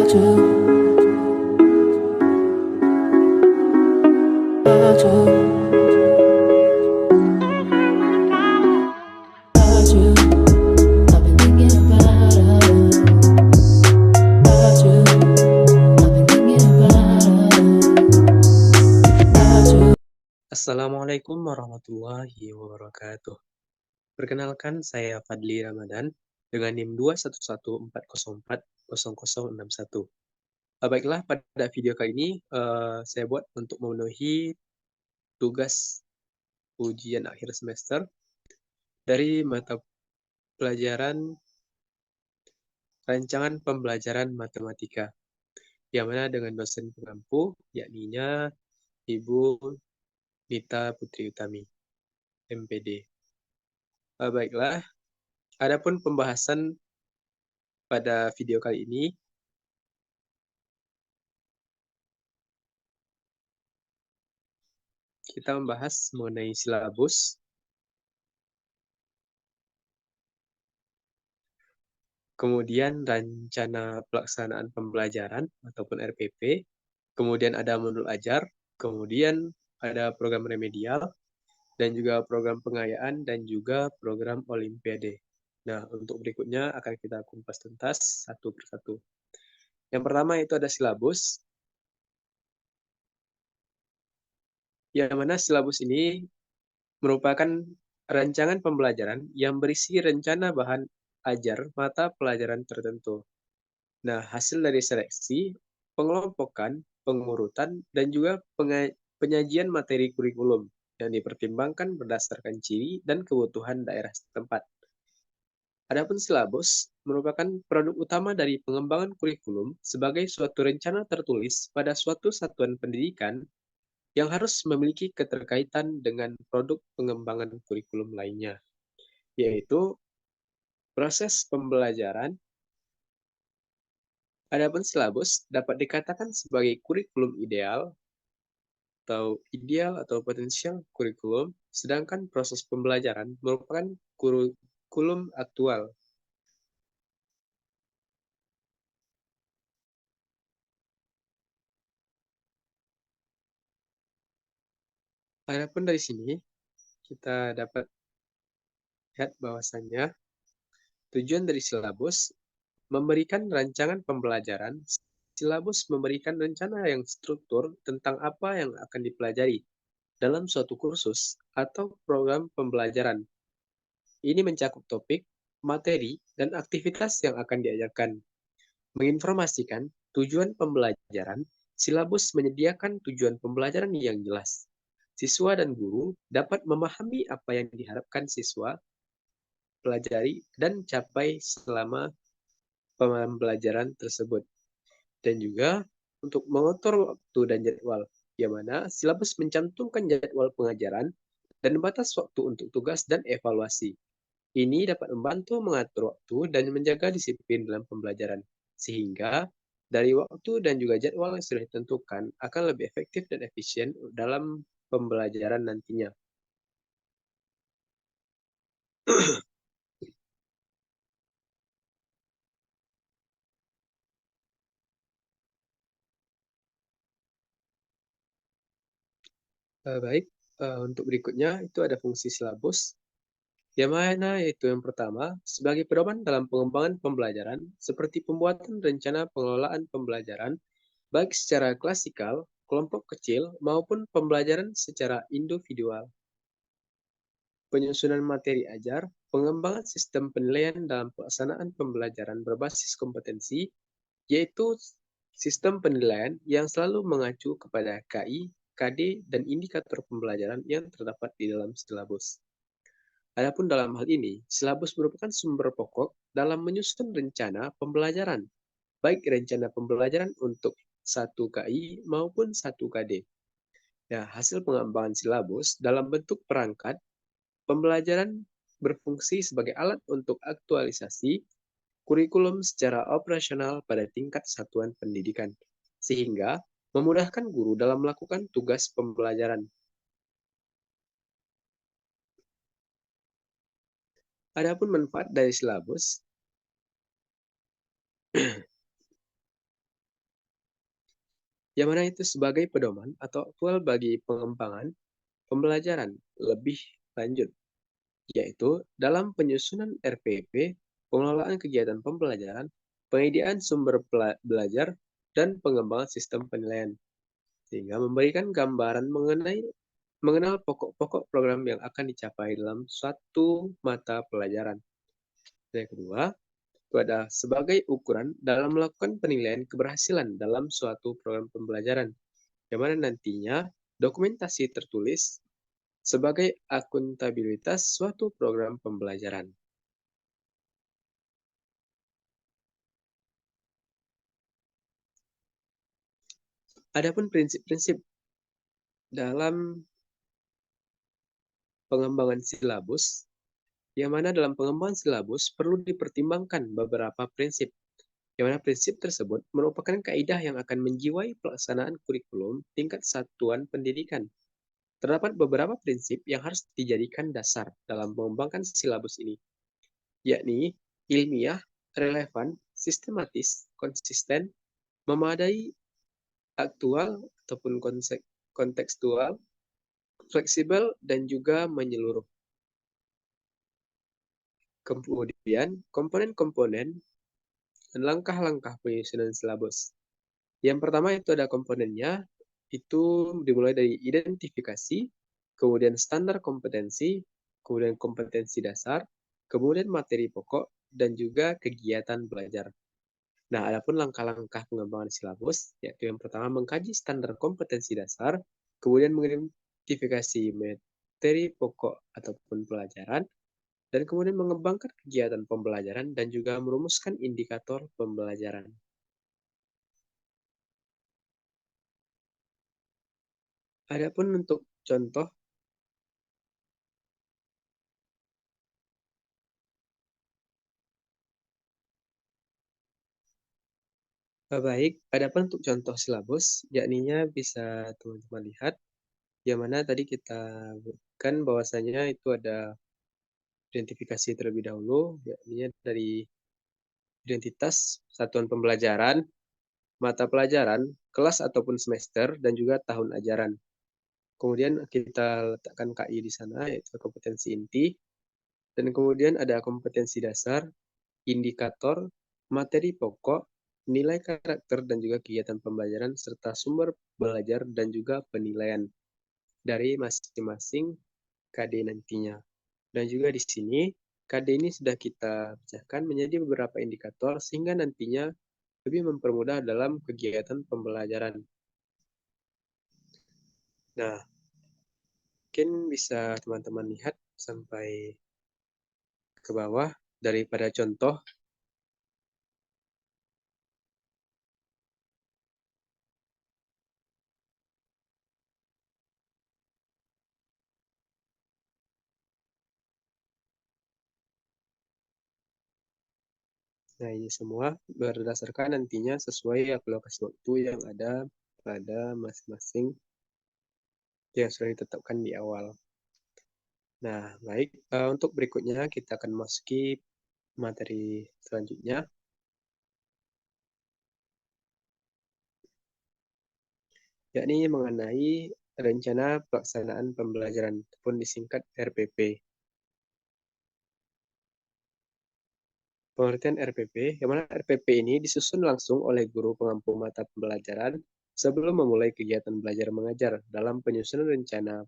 Assalamualaikum warahmatullahi wabarakatuh. Perkenalkan, saya Fadli Ramadan dengan NIM 211404061. Baiklah, pada video kali ini saya buat untuk memenuhi tugas ujian akhir semester dari mata pelajaran rancangan pembelajaran matematika, yang mana dengan dosen pengampu, yakninya Ibu Nita Putri Utami, MPD. Baiklah, adapun pembahasan pada video kali ini, kita membahas mengenai silabus, kemudian rencana pelaksanaan pembelajaran ataupun RPP, kemudian ada modul ajar, kemudian ada program remedial, dan juga program pengayaan, dan juga program olimpiade. Nah, untuk berikutnya akan kita kupas tuntas satu persatu. Yang pertama itu ada silabus, yang mana silabus ini merupakan rancangan pembelajaran yang berisi rencana bahan ajar mata pelajaran tertentu. Nah, hasil dari seleksi, pengelompokan, pengurutan, dan juga penyajian materi kurikulum yang dipertimbangkan berdasarkan ciri dan kebutuhan daerah setempat. Adapun silabus merupakan produk utama dari pengembangan kurikulum sebagai suatu rencana tertulis pada suatu satuan pendidikan yang harus memiliki keterkaitan dengan produk pengembangan kurikulum lainnya, yaitu proses pembelajaran. Adapun silabus dapat dikatakan sebagai kurikulum ideal atau potensial kurikulum, sedangkan proses pembelajaran merupakan kurikulum aktual. Adapun dari sini kita dapat lihat bahwasannya tujuan dari silabus memberikan rancangan pembelajaran. Silabus memberikan rencana yang struktur tentang apa yang akan dipelajari dalam suatu kursus atau program pembelajaran. Ini mencakup topik, materi, dan aktivitas yang akan diajarkan. Menginformasikan tujuan pembelajaran, silabus menyediakan tujuan pembelajaran yang jelas. Siswa dan guru dapat memahami apa yang diharapkan siswa pelajari dan capai selama pembelajaran tersebut. Dan juga untuk mengatur waktu dan jadwal, yang mana silabus mencantumkan jadwal pengajaran dan batas waktu untuk tugas dan evaluasi. Ini dapat membantu mengatur waktu dan menjaga disiplin dalam pembelajaran, sehingga dari waktu dan juga jadwal yang sudah ditentukan akan lebih efektif dan efisien dalam pembelajaran nantinya. Baik, untuk berikutnya itu ada fungsi silabus, yang mana yaitu yang pertama, sebagai pedoman dalam pengembangan pembelajaran, seperti pembuatan rencana pengelolaan pembelajaran, baik secara klasikal, kelompok kecil, maupun pembelajaran secara individual. Penyusunan materi ajar, pengembangan sistem penilaian dalam pelaksanaan pembelajaran berbasis kompetensi, yaitu sistem penilaian yang selalu mengacu kepada KI, KD, dan indikator pembelajaran yang terdapat di dalam silabus. Adapun dalam hal ini, silabus merupakan sumber pokok dalam menyusun rencana pembelajaran, baik rencana pembelajaran untuk satu KI maupun satu KD. Nah, hasil pengembangan silabus dalam bentuk perangkat pembelajaran berfungsi sebagai alat untuk aktualisasi kurikulum secara operasional pada tingkat satuan pendidikan, sehingga memudahkan guru dalam melakukan tugas pembelajaran. Adapun manfaat dari silabus, yang mana itu sebagai pedoman atau akwal bagi pengembangan pembelajaran lebih lanjut, yaitu dalam penyusunan RPP, pengelolaan kegiatan pembelajaran, penyediaan sumber belajar, dan pengembangan sistem penilaian, sehingga memberikan gambaran mengenal pokok-pokok program yang akan dicapai dalam suatu mata pelajaran. Yang kedua, itu adalah sebagai ukuran dalam melakukan penilaian keberhasilan dalam suatu program pembelajaran, yang mana nantinya dokumentasi tertulis sebagai akuntabilitas suatu program pembelajaran. Adapun prinsip-prinsip dalam pengembangan silabus, yang mana dalam pengembangan silabus perlu dipertimbangkan beberapa prinsip, yang mana prinsip tersebut merupakan kaidah yang akan menjiwai pelaksanaan kurikulum tingkat satuan pendidikan. Terdapat beberapa prinsip yang harus dijadikan dasar dalam mengembangkan silabus ini, yakni ilmiah, relevan, sistematis, konsisten, memadai, aktual ataupun kontekstual, fleksibel, dan juga menyeluruh. Kemudian, komponen-komponen dan langkah-langkah penyusunan silabus. Yang pertama itu ada komponennya, itu dimulai dari identifikasi, kemudian standar kompetensi, kemudian kompetensi dasar, kemudian materi pokok, dan juga kegiatan belajar. Nah, adapun langkah-langkah pengembangan silabus, yaitu yang pertama mengkaji standar kompetensi dasar, kemudian mengidentifikasi materi pokok ataupun pelajaran, dan kemudian mengembangkan kegiatan pembelajaran dan juga merumuskan indikator pembelajaran. Adapun untuk contoh, baik, adapun untuk contoh silabus, yakninya bisa teman-teman lihat, yang mana tadi kita berikan bahwasanya itu ada identifikasi terlebih dahulu, yakni dari identitas satuan pembelajaran, mata pelajaran, kelas ataupun semester, dan juga tahun ajaran. Kemudian kita letakkan KI di sana, yaitu kompetensi inti, dan kemudian ada kompetensi dasar, indikator, materi pokok, nilai karakter, dan juga kegiatan pembelajaran, serta sumber belajar dan juga penilaian dari masing-masing KD nantinya. Dan juga di sini, KD ini sudah kita pecahkan menjadi beberapa indikator sehingga nantinya lebih mempermudah dalam kegiatan pembelajaran. Nah, mungkin bisa teman-teman lihat sampai ke bawah daripada contoh. Nah, ini semua berdasarkan nantinya sesuai alokasi waktu yang ada pada masing-masing yang sudah ditetapkan di awal. Nah, baik. Untuk berikutnya kita akan masuki materi selanjutnya, yakni mengenai rencana pelaksanaan pembelajaran ataupun disingkat RPP. Pengertian RPP, yang mana RPP ini disusun langsung oleh guru pengampu mata pembelajaran sebelum memulai kegiatan belajar mengajar. Dalam penyusunan rencana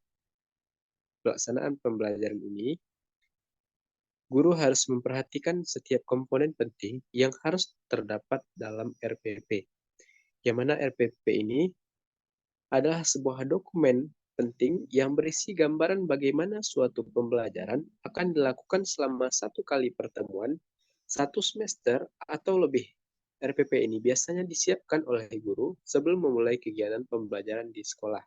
pelaksanaan pembelajaran ini, guru harus memperhatikan setiap komponen penting yang harus terdapat dalam RPP. Yang mana RPP ini adalah sebuah dokumen penting yang berisi gambaran bagaimana suatu pembelajaran akan dilakukan selama satu kali pertemuan, satu semester, atau lebih. RPP ini biasanya disiapkan oleh guru sebelum memulai kegiatan pembelajaran di sekolah.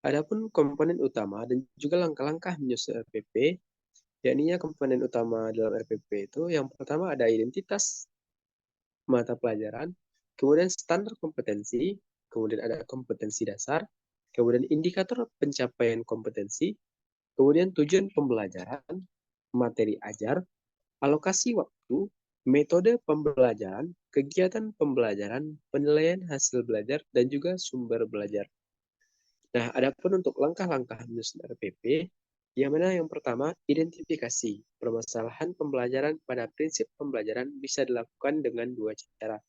Adapun komponen utama dan juga langkah-langkah menyusun RPP, yakni komponen utama dalam RPP itu yang pertama ada identitas mata pelajaran, kemudian standar kompetensi, kemudian ada kompetensi dasar, kemudian indikator pencapaian kompetensi, kemudian tujuan pembelajaran, materi ajar, Alokasi waktu, metode pembelajaran, kegiatan pembelajaran, penilaian hasil belajar, dan juga sumber belajar. Nah, adapun untuk langkah-langkah menyusun RPP, yang mana yang pertama, identifikasi permasalahan pembelajaran pada prinsip pembelajaran bisa dilakukan dengan dua cara.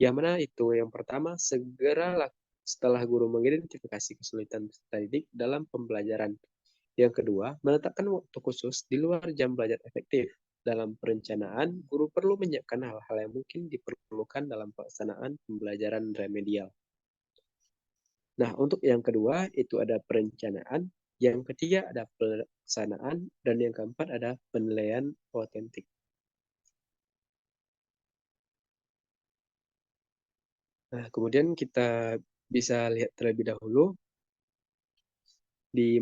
Yang mana itu yang pertama, segera setelah guru mengidentifikasi kesulitan peserta didik dalam pembelajaran. Yang kedua, menetapkan waktu khusus di luar jam belajar efektif. Dalam perencanaan, guru perlu menyiapkan hal-hal yang mungkin diperlukan dalam pelaksanaan pembelajaran remedial. Nah, untuk yang kedua itu ada perencanaan, yang ketiga ada pelaksanaan, dan yang keempat ada penilaian otentik. Nah, kemudian kita bisa lihat terlebih dahulu di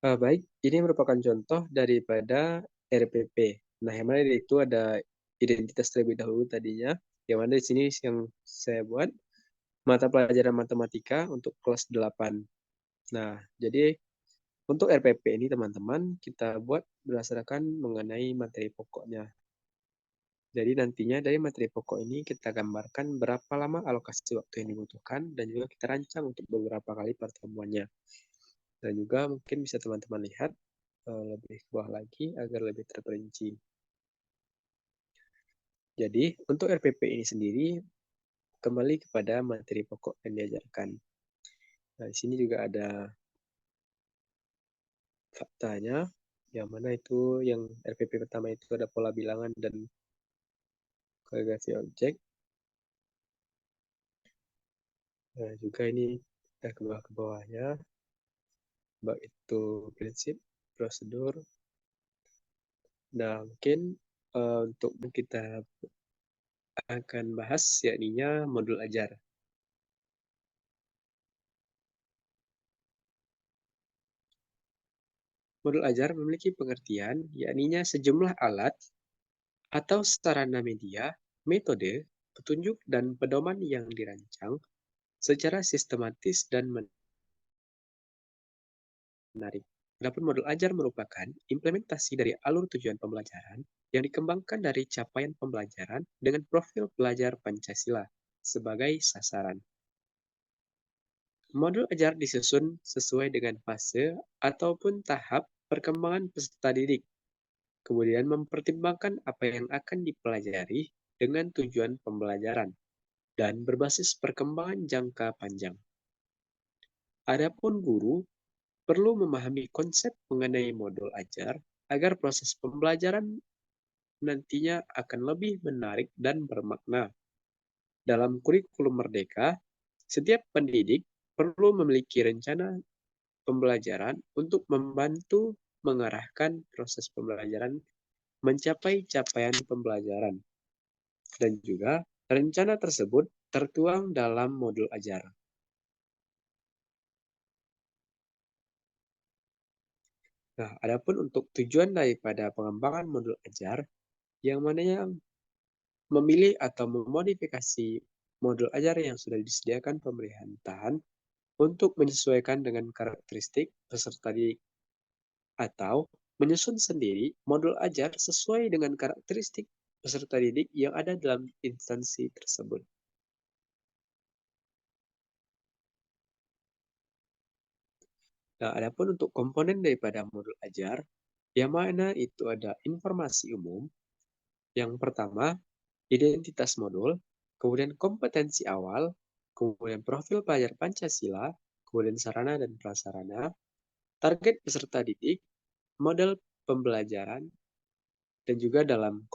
baik, ini merupakan contoh daripada RPP. Nah, yang mana itu ada identitas terlebih dahulu tadinya, yang mana di sini yang saya buat mata pelajaran matematika untuk kelas 8. Nah, jadi untuk RPP ini teman-teman kita buat berdasarkan mengenai materi pokoknya. Jadi nantinya dari materi pokok ini kita gambarkan berapa lama alokasi waktu yang dibutuhkan dan juga kita rancang untuk beberapa kali pertemuannya. Dan juga mungkin bisa teman-teman lihat lebih ke bawah lagi agar lebih terperinci. Jadi untuk RPP ini sendiri kembali kepada materi pokok yang diajarkan. Nah, di sini juga ada faktanya, yang mana itu yang RPP pertama itu ada pola bilangan dan kaligrasi objek. Nah, juga ini kita ke bawah ke bawahnya, baik itu prinsip, prosedur. Nah, mungkin untuk kita akan bahas yakninya modul ajar. Modul ajar memiliki pengertian yakninya sejumlah alat atau sarana media, metode, petunjuk, dan pedoman yang dirancang secara sistematis dan menarik. Adapun modul ajar merupakan implementasi dari alur tujuan pembelajaran yang dikembangkan dari capaian pembelajaran dengan profil belajar Pancasila sebagai sasaran. Modul ajar disusun sesuai dengan fase ataupun tahap perkembangan peserta didik, kemudian mempertimbangkan apa yang akan dipelajari dengan tujuan pembelajaran, dan berbasis perkembangan jangka panjang. Adapun guru perlu memahami konsep mengenai modul ajar agar proses pembelajaran nantinya akan lebih menarik dan bermakna. Dalam kurikulum Merdeka, setiap pendidik perlu memiliki rencana pembelajaran untuk membantu mengarahkan proses pembelajaran mencapai capaian pembelajaran. Dan juga rencana tersebut tertuang dalam modul ajar. Nah, adapun untuk tujuan daripada pengembangan modul ajar, yang mananya memilih atau memodifikasi modul ajar yang sudah disediakan pemerintahan untuk menyesuaikan dengan karakteristik peserta didik atau menyusun sendiri modul ajar sesuai dengan karakteristik peserta didik yang ada dalam instansi tersebut. Nah, adapun untuk komponen daripada modul ajar, yang mana itu ada informasi umum, yang pertama, identitas modul, kemudian kompetensi awal, kemudian profil pelajar Pancasila, kemudian sarana dan prasarana, target peserta didik, model pembelajaran, dan juga dalam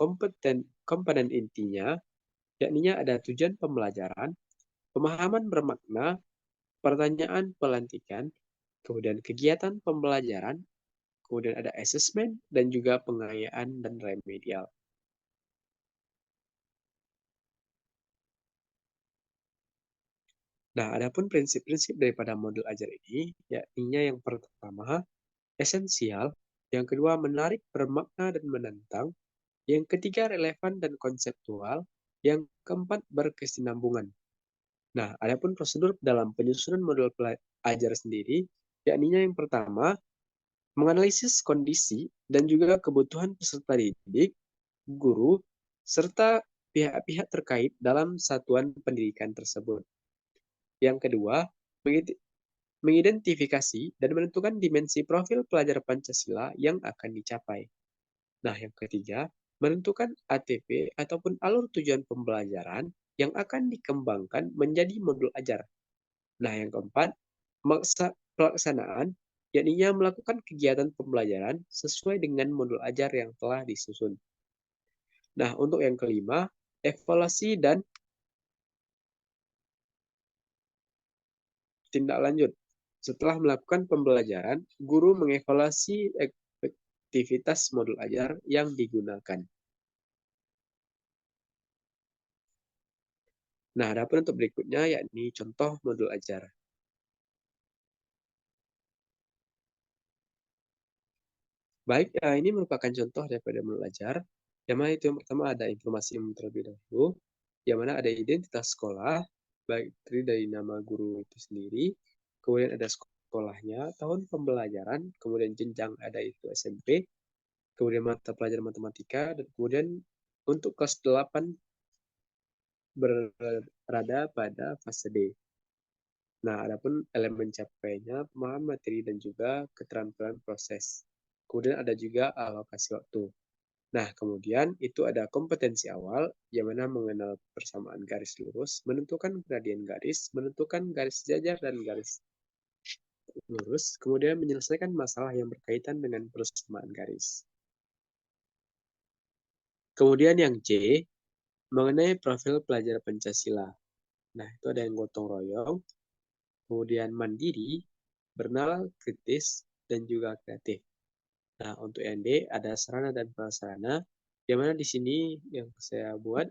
komponen intinya, yakni ada tujuan pembelajaran, pemahaman bermakna, pertanyaan pelantikan, kemudian kegiatan pembelajaran, kemudian ada asesmen, dan juga pengayaan dan remedial. Nah, adapun prinsip-prinsip daripada modul ajar ini, yakni yang pertama, esensial. Yang kedua, menarik, bermakna, dan menantang. Yang ketiga, relevan dan konseptual. Yang keempat, berkesinambungan. Nah, adapun prosedur dalam penyusunan modul pelajar sendiri, yakni yang pertama, menganalisis kondisi dan juga kebutuhan peserta didik, guru, serta pihak-pihak terkait dalam satuan pendidikan tersebut. Yang kedua, mengidentifikasi dan menentukan dimensi profil pelajar Pancasila yang akan dicapai. Nah, yang ketiga, menentukan ATP ataupun alur tujuan pembelajaran yang akan dikembangkan menjadi modul ajar. Nah, yang keempat, pelaksanaan, yakni melakukan kegiatan pembelajaran sesuai dengan modul ajar yang telah disusun. Nah, untuk yang kelima, evaluasi dan tindak lanjut. Setelah melakukan pembelajaran, guru mengevaluasi efektivitas modul ajar yang digunakan. Nah, adapun untuk berikutnya yakni contoh modul ajar. Baik, ini merupakan contoh daripada modul ajar. Yang mana itu yang pertama ada informasi terlebih dahulu, yang mana ada identitas sekolah, baik dari nama guru itu sendiri, kemudian ada sekolahnya, tahun pembelajaran, kemudian jenjang ada itu SMP, kemudian mata pelajaran matematika, dan kemudian untuk kelas 8 berada pada fase D. Nah, adapun elemen capainya, pemahaman materi dan juga keterampilan proses. Kemudian ada juga alokasi waktu. Nah, kemudian itu ada kompetensi awal, yang mana mengenal persamaan garis lurus, menentukan gradien garis, menentukan garis jajar dan garis lurus, kemudian menyelesaikan masalah yang berkaitan dengan persamaan garis. Kemudian yang C, mengenai profil pelajar Pancasila. Nah, itu ada yang gotong royong, kemudian mandiri, bernalar, kritis, dan juga kreatif. Nah, untuk yang D ada sarana dan prasarana, yang mana di sini yang saya buat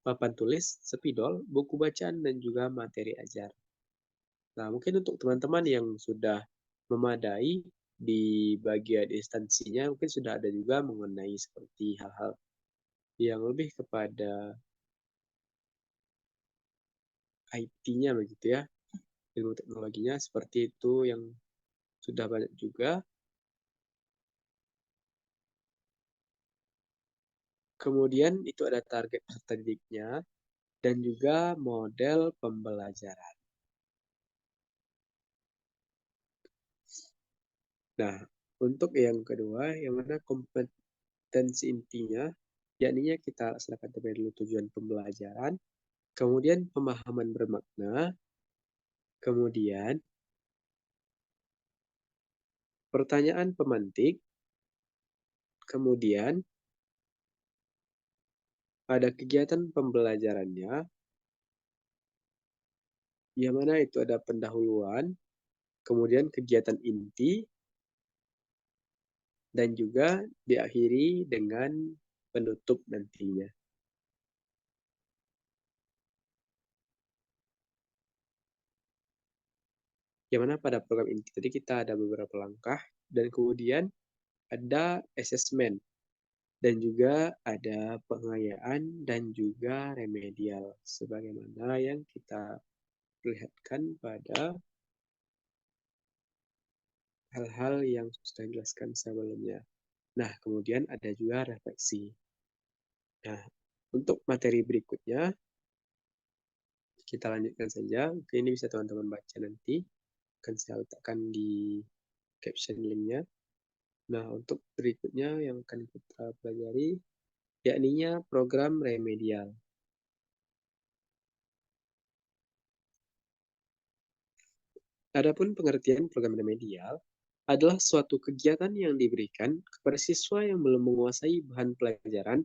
papan tulis, spidol, buku bacaan, dan juga materi ajar. Nah, mungkin untuk teman-teman yang sudah memadai di bagian instansinya, mungkin sudah ada juga mengenai seperti hal-hal yang lebih kepada IT-nya begitu ya, ilmu teknologinya seperti itu yang sudah banyak juga. Kemudian itu ada target peserta didiknya dan juga model pembelajaran. Nah, untuk yang kedua, yang mana kompetensi intinya, yakni kita laksanakan terlebih dulu tujuan pembelajaran, kemudian pemahaman bermakna, kemudian pertanyaan pemantik, kemudian ada kegiatan pembelajarannya, yang mana itu ada pendahuluan, kemudian kegiatan inti, dan juga diakhiri dengan penutup nantinya. Yang mana pada program inti tadi kita ada beberapa langkah, dan kemudian ada asesmen, dan juga ada pengayaan dan juga remedial, sebagaimana yang kita perlihatkan pada hal-hal yang sudah dijelaskan sebelumnya. Nah, kemudian ada juga refleksi. Nah, untuk materi berikutnya, kita lanjutkan saja. Mungkin ini bisa teman-teman baca nanti. Akan saya letakkan di caption linknya. Nah, untuk berikutnya yang akan kita pelajari, yakni program remedial. Adapun pengertian program remedial adalah suatu kegiatan yang diberikan kepada siswa yang belum menguasai bahan pelajaran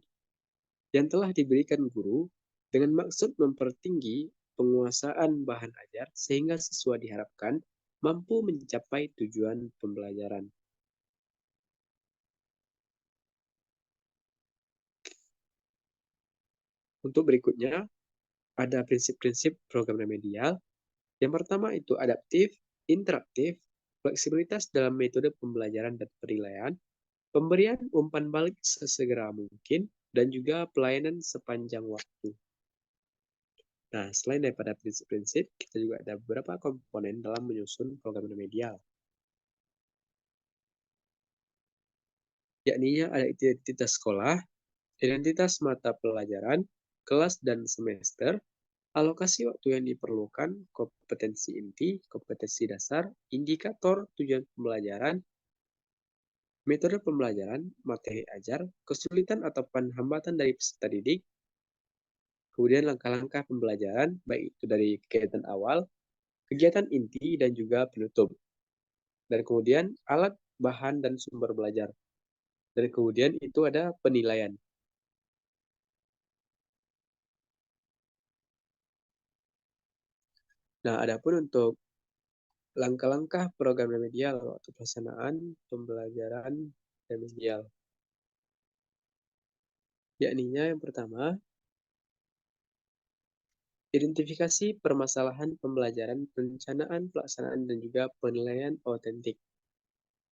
yang telah diberikan guru dengan maksud mempertinggi penguasaan bahan ajar sehingga siswa diharapkan mampu mencapai tujuan pembelajaran. Untuk berikutnya, ada prinsip-prinsip program remedial. Yang pertama itu adaptif, interaktif, fleksibilitas dalam metode pembelajaran dan penilaian, pemberian umpan balik sesegera mungkin, dan juga pelayanan sepanjang waktu. Nah, selain daripada prinsip-prinsip, kita juga ada beberapa komponen dalam menyusun program remedial. Yakni ada identitas sekolah, identitas mata pelajaran, kelas dan semester, alokasi waktu yang diperlukan, kompetensi inti, kompetensi dasar, indikator tujuan pembelajaran, metode pembelajaran, materi ajar, kesulitan atau hambatan dari peserta didik, kemudian langkah-langkah pembelajaran, baik itu dari kegiatan awal, kegiatan inti, dan juga penutup. Dan kemudian alat, bahan, dan sumber belajar. Dan kemudian itu ada penilaian. Nah, adapun untuk langkah-langkah program remedial waktu pelaksanaan pembelajaran remedial. Yakninya yang pertama, identifikasi permasalahan pembelajaran, perencanaan, pelaksanaan, dan juga penilaian otentik.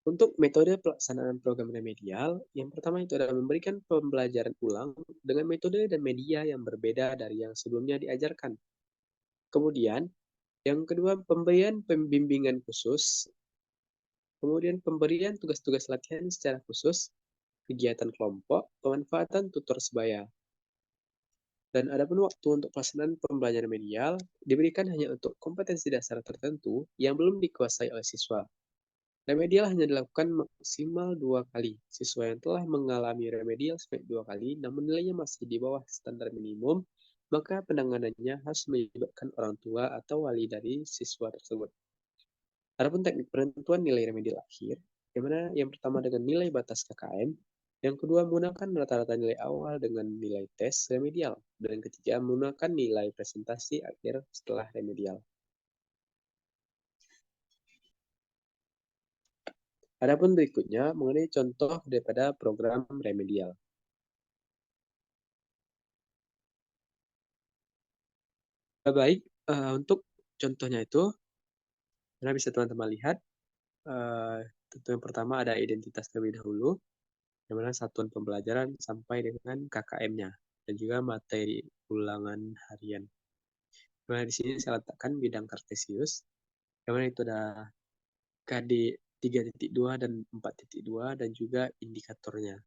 Untuk metode pelaksanaan program remedial, yang pertama itu adalah memberikan pembelajaran ulang dengan metode dan media yang berbeda dari yang sebelumnya diajarkan. Kemudian, yang kedua, pemberian pembimbingan khusus, kemudian pemberian tugas-tugas latihan secara khusus, kegiatan kelompok, pemanfaatan tutor sebaya. Dan adapun waktu untuk pelaksanaan pembelajaran remedial diberikan hanya untuk kompetensi dasar tertentu yang belum dikuasai oleh siswa. Remedial hanya dilakukan maksimal 2 kali. Siswa yang telah mengalami remedial sampai 2 kali, namun nilainya masih di bawah standar minimum, maka penanganannya harus melibatkan orang tua atau wali dari siswa tersebut. Adapun teknik penentuan nilai remedial akhir, yang mana yang pertama dengan nilai batas KKM, yang kedua menggunakan rata-rata nilai awal dengan nilai tes remedial, dan yang ketiga menggunakan nilai presentasi akhir setelah remedial. Adapun berikutnya mengenai contoh daripada program remedial. Baik, untuk contohnya itu, karena bisa teman-teman lihat, eh, tentu yang pertama ada identitas terlebih dahulu, yang mana satuan pembelajaran sampai dengan KKM-nya, dan juga materi ulangan harian. Nah, di sini saya letakkan bidang kartesius, yang mana itu ada KD 3.2 dan 4.2, dan juga indikatornya.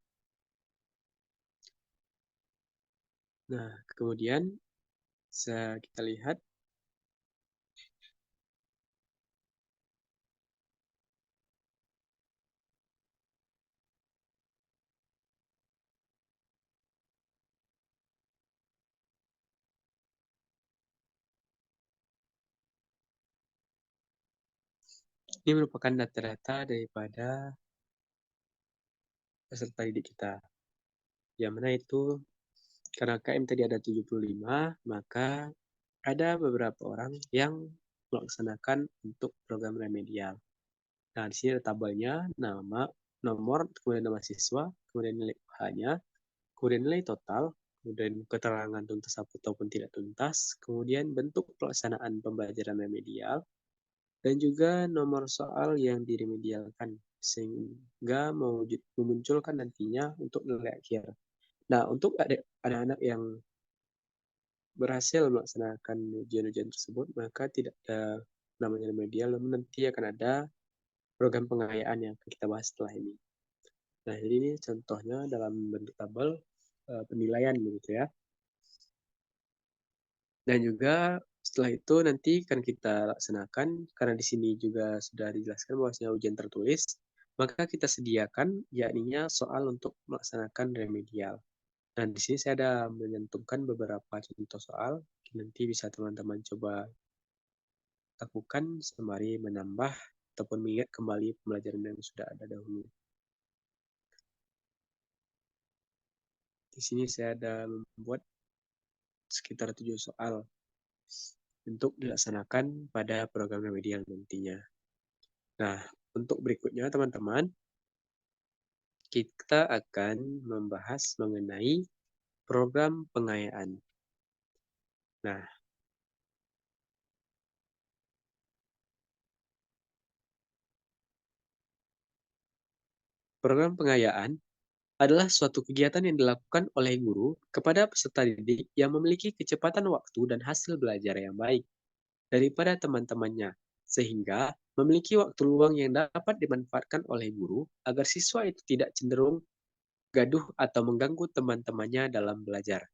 Nah, kemudian kita lihat ini merupakan data-data daripada peserta didik kita. Yang mana itu karena KM tadi ada 75, maka ada beberapa orang yang melaksanakan untuk program remedial. Nah, di sini ada tabelnya, nama, nomor, kemudian nama siswa, kemudian nilai UH-nya, kemudian nilai total, kemudian keterangan tuntas ataupun tidak tuntas, kemudian bentuk pelaksanaan pembelajaran remedial, dan juga nomor soal yang diremedialkan, sehingga memunculkan nantinya untuk nilai akhir. Nah, untuk anak-anak yang berhasil melaksanakan ujian-ujian tersebut, maka tidak ada namanya remedial, namun nanti akan ada program pengayaan yang akan kita bahas setelah ini. Nah, jadi ini contohnya dalam bentuk tabel penilaian begitu ya. Dan juga setelah itu nanti akan kita laksanakan, karena di sini juga sudah dijelaskan bahwasanya ujian tertulis, maka kita sediakan yakninya soal untuk melaksanakan remedial. Dan di sini saya ada menyentuhkan beberapa contoh soal, nanti bisa teman-teman coba lakukan sembari menambah ataupun mengingat kembali pembelajaran yang sudah ada dahulu. Di sini saya ada membuat sekitar 7 soal untuk dilaksanakan pada program remedial nantinya. Nah, untuk berikutnya teman-teman, kita akan membahas mengenai program pengayaan. Nah, Program pengayaan adalah suatu kegiatan yang dilakukan oleh guru kepada peserta didik yang memiliki kecepatan waktu dan hasil belajar yang baik daripada teman-temannya, sehingga memiliki waktu luang yang dapat dimanfaatkan oleh guru agar siswa itu tidak cenderung gaduh atau mengganggu teman-temannya dalam belajar.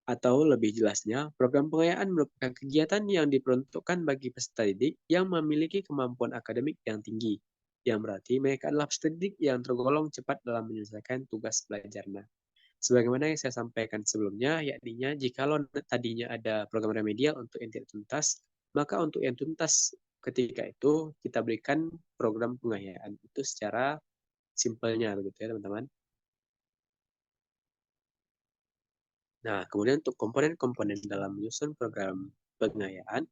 Atau lebih jelasnya, program pengayaan merupakan kegiatan yang diperuntukkan bagi peserta didik yang memiliki kemampuan akademik yang tinggi, yang berarti mereka adalah peserta didik yang tergolong cepat dalam menyelesaikan tugas belajarnya. Sebagaimana yang saya sampaikan sebelumnya, yakni jikalau tadinya ada program remedial untuk yang tidak tuntas, maka untuk yang tuntas ketika itu kita berikan program pengayaan itu secara simpelnya begitu ya teman-teman. Nah, kemudian untuk komponen-komponen dalam menyusun program pengayaan,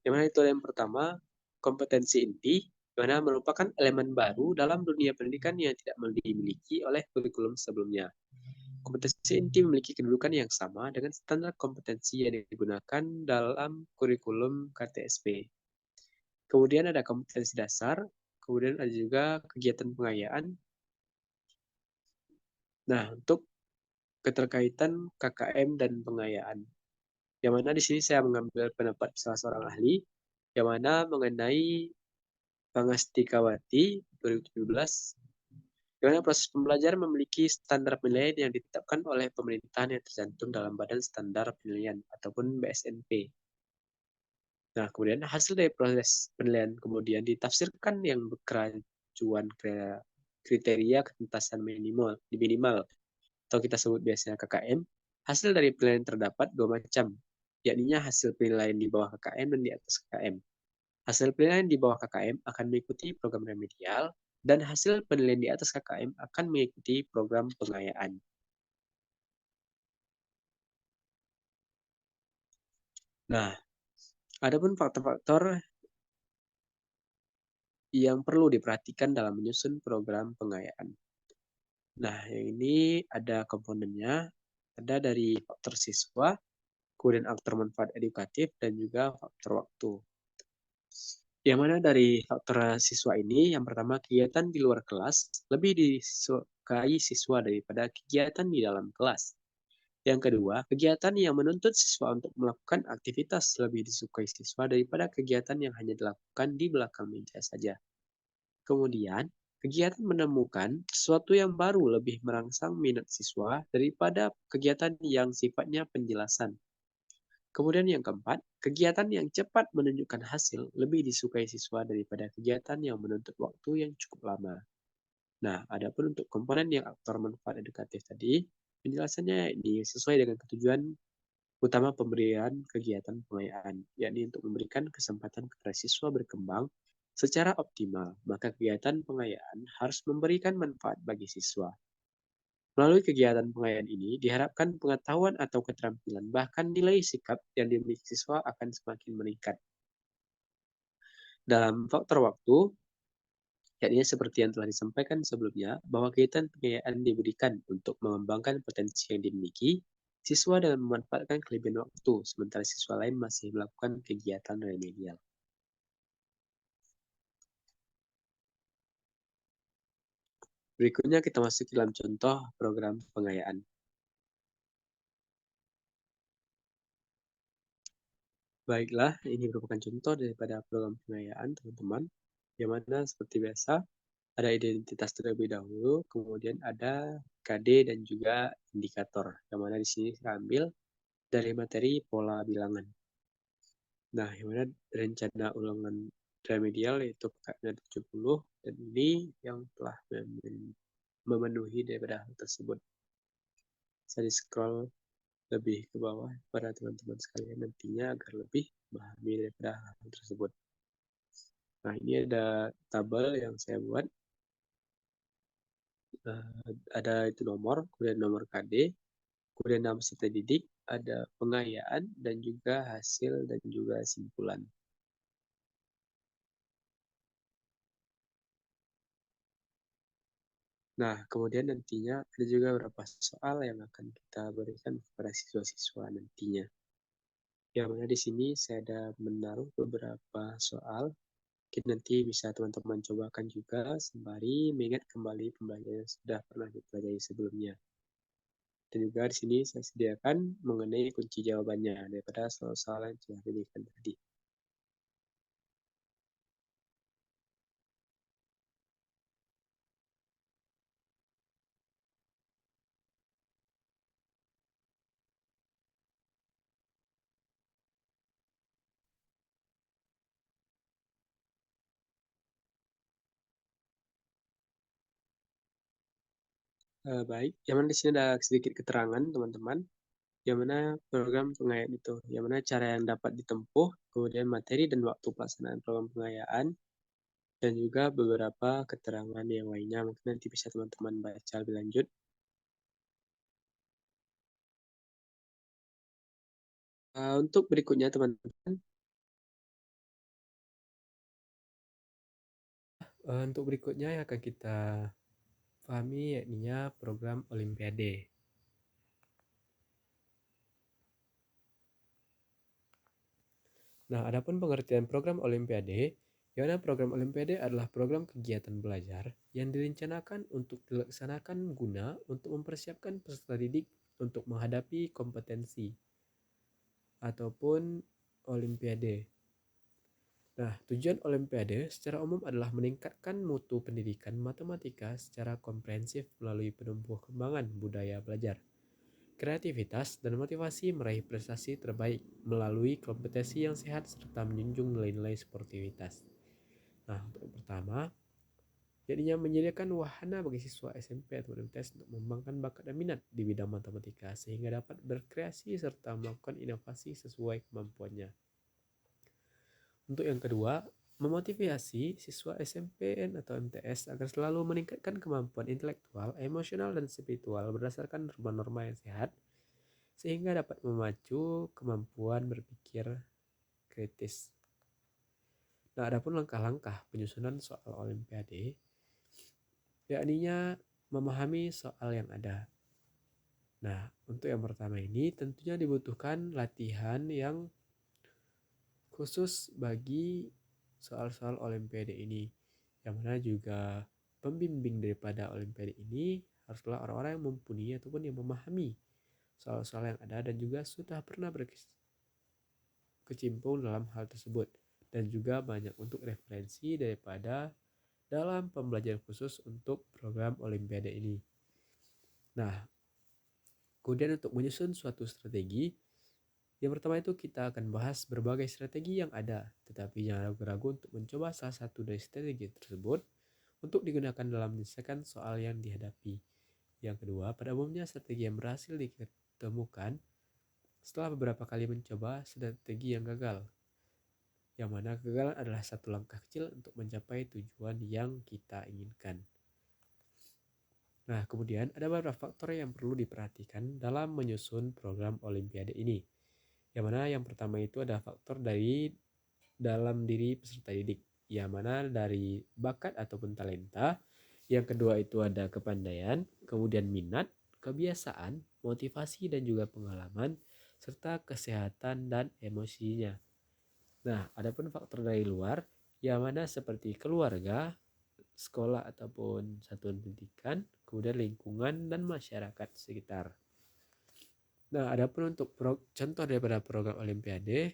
yang mana itu yang pertama, kompetensi inti, yang mana merupakan elemen baru dalam dunia pendidikan yang tidak dimiliki oleh kurikulum sebelumnya. Kompetensi inti memiliki kedudukan yang sama dengan standar kompetensi yang digunakan dalam kurikulum KTSP. Kemudian ada kompetensi dasar, kemudian ada juga kegiatan pengayaan. Nah, untuk keterkaitan KKM dan pengayaan, yang mana di sini saya mengambil pendapat salah seorang ahli, yang mana mengenai Pangastikawati 2017, di mana proses pembelajaran memiliki standar penilaian yang ditetapkan oleh pemerintahan yang tercantum dalam Badan Standar Penilaian ataupun BSNP. Nah, kemudian hasil dari proses penilaian kemudian ditafsirkan yang berkerancuan kriteria ketuntasan minimal atau kita sebut biasanya KKM. Hasil dari penilaian terdapat dua macam, yakni hasil penilaian di bawah KKM dan di atas KKM. Hasil penilaian di bawah KKM akan mengikuti program remedial dan hasil penilaian di atas KKM akan mengikuti program pengayaan. Nah, adapun faktor-faktor yang perlu diperhatikan dalam menyusun program pengayaan. Nah, yang ini ada komponennya, ada dari faktor siswa, kemudian faktor manfaat edukatif, dan juga faktor waktu. Yang mana dari faktor siswa ini, yang pertama kegiatan di luar kelas lebih disukai siswa daripada kegiatan di dalam kelas. Yang kedua, kegiatan yang menuntut siswa untuk melakukan aktivitas lebih disukai siswa daripada kegiatan yang hanya dilakukan di belakang meja saja. Kemudian, kegiatan menemukan sesuatu yang baru lebih merangsang minat siswa daripada kegiatan yang sifatnya penjelasan. Kemudian yang keempat, kegiatan yang cepat menunjukkan hasil lebih disukai siswa daripada kegiatan yang menuntut waktu yang cukup lama. Nah, adapun untuk komponen yang aktor manfaat edukatif tadi, penjelasannya sesuai dengan ketujuan utama pemberian kegiatan pengayaan, yakni untuk memberikan kesempatan kepada siswa berkembang secara optimal, maka kegiatan pengayaan harus memberikan manfaat bagi siswa. Melalui kegiatan pengayaan ini, diharapkan pengetahuan atau keterampilan, bahkan nilai sikap yang dimiliki siswa akan semakin meningkat. Dalam faktor waktu, yakni seperti yang telah disampaikan sebelumnya, bahwa kegiatan pengayaan diberikan untuk mengembangkan potensi yang dimiliki siswa dan memanfaatkan kelebihan waktu, sementara siswa lain masih melakukan kegiatan remedial. Berikutnya kita masuk dalam contoh program pengayaan. Baiklah, ini merupakan contoh daripada program pengayaan, teman-teman, yang mana seperti biasa, ada identitas terlebih dahulu, kemudian ada KD dan juga indikator, yang mana di sini saya ambil dari materi pola bilangan. Nah, yang mana rencana ulangan remedial yaitu PKN 70, dan ini yang telah memenuhi daripada hal tersebut. Saya di-scroll lebih ke bawah pada teman-teman sekalian nantinya agar lebih memahami daripada hal tersebut. Nah, ini ada tabel yang saya buat. Ada itu nomor, kemudian nomor KD, kemudian nama peserta didik, ada pengayaan, dan juga hasil dan juga simpulan. Nah, kemudian nantinya ada juga beberapa soal yang akan kita berikan kepada siswa-siswa nantinya. Yang mana di sini saya ada menaruh beberapa soal Mungkin nanti bisa teman-teman cobakan juga sembari mengingat kembali pembelajaran yang sudah pernah dipelajari sebelumnya. Dan juga di sini saya sediakan mengenai kunci jawabannya daripada soal-soal yang sudah diberikan tadi. Baik, yang mana di sini ada sedikit keterangan teman-teman, yang mana program pengayaan itu, yang mana cara yang dapat ditempuh, kemudian materi dan waktu pelaksanaan program pengayaan, dan juga beberapa keterangan yang lainnya. Mungkin nanti bisa teman-teman baca lebih lanjut. Untuk berikutnya teman-teman, untuk berikutnya yang akan kita pahami yakni program Olimpiade. Nah, adapun pengertian program Olimpiade, yang mana program Olimpiade adalah program kegiatan belajar yang direncanakan untuk dilaksanakan guna untuk mempersiapkan peserta didik untuk menghadapi kompetensi ataupun Olimpiade. Nah, tujuan Olimpiade secara umum adalah meningkatkan mutu pendidikan matematika secara komprehensif melalui penumbuh kembangan budaya belajar, kreativitas, dan motivasi meraih prestasi terbaik melalui kompetisi yang sehat serta menjunjung nilai-nilai sportivitas. Nah, untuk yang pertama, jadinya menyediakan wahana bagi siswa SMP atau MTS untuk mengembangkan bakat dan minat di bidang matematika sehingga dapat berkreasi serta melakukan inovasi sesuai kemampuannya. Untuk yang kedua, memotivasi siswa SMPN atau MTS agar selalu meningkatkan kemampuan intelektual, emosional, dan spiritual berdasarkan norma-norma yang sehat sehingga dapat memacu kemampuan berpikir kritis. Nah, adapun langkah-langkah penyusunan soal Olimpiade, yakninya memahami soal yang ada. Nah, untuk yang pertama ini tentunya dibutuhkan latihan yang khusus bagi soal-soal Olimpiade ini, yang mana juga pembimbing daripada Olimpiade ini haruslah orang-orang yang mumpuni ataupun yang memahami soal-soal yang ada dan juga sudah pernah berkecimpung dalam hal tersebut dan juga banyak untuk referensi daripada dalam pembelajaran khusus untuk program Olimpiade ini. Nah, kemudian untuk menyusun suatu strategi, yang pertama itu kita akan bahas berbagai strategi yang ada, tetapi jangan ragu-ragu untuk mencoba salah satu dari strategi tersebut untuk digunakan dalam menyelesaikan soal yang dihadapi. Yang kedua, pada umumnya strategi yang berhasil ditemukan setelah beberapa kali mencoba strategi yang gagal, yang mana kegagalan adalah satu langkah kecil untuk mencapai tujuan yang kita inginkan. Nah, kemudian ada beberapa faktor yang perlu diperhatikan dalam menyusun program Olimpiade ini. Yang mana yang pertama itu ada faktor dari dalam diri peserta didik, yang mana dari bakat ataupun talenta. Yang kedua itu ada kepandaian, kemudian minat, kebiasaan, motivasi dan juga pengalaman, serta kesehatan dan emosinya. Nah, adapun faktor dari luar, yang mana seperti keluarga, sekolah ataupun satuan pendidikan, kemudian lingkungan dan masyarakat sekitar. Nah, adapun untuk contoh daripada program Olimpiade,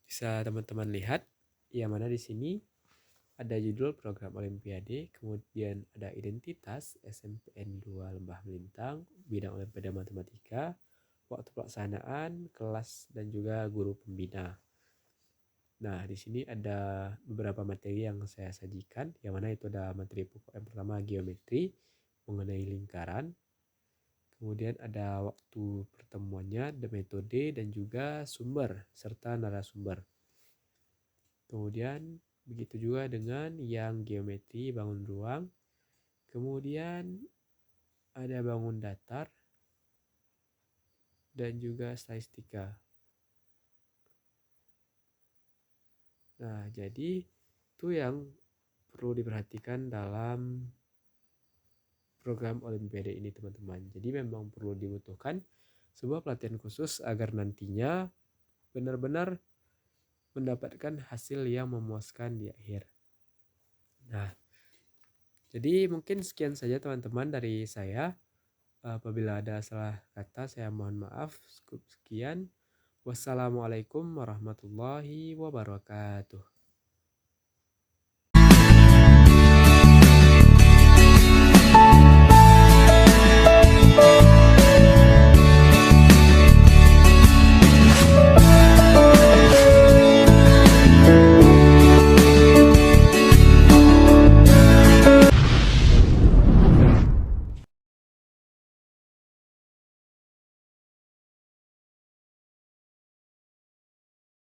bisa teman-teman lihat, yang mana di sini ada judul program Olimpiade, kemudian ada identitas SMPN 2 Lembah Melintang, bidang Olimpiade Matematika, waktu pelaksanaan, kelas, dan juga guru pembina. Nah, di sini ada beberapa materi yang saya sajikan, yang mana itu ada materi pokok yang pertama geometri, mengenai lingkaran, kemudian ada waktu pertemuannya, metode, dan juga sumber, serta narasumber. Kemudian begitu juga dengan yang geometri bangun ruang, kemudian ada bangun datar, dan juga statistika. Nah, jadi itu yang perlu diperhatikan dalam program Olimpiade ini teman-teman. Jadi memang perlu dibutuhkan sebuah pelatihan khusus agar nantinya benar-benar mendapatkan hasil yang memuaskan di akhir. Nah, jadi mungkin sekian saja teman-teman dari saya. Apabila ada salah kata, saya mohon maaf. Cukup sekian. Wassalamualaikum warahmatullahi wabarakatuh.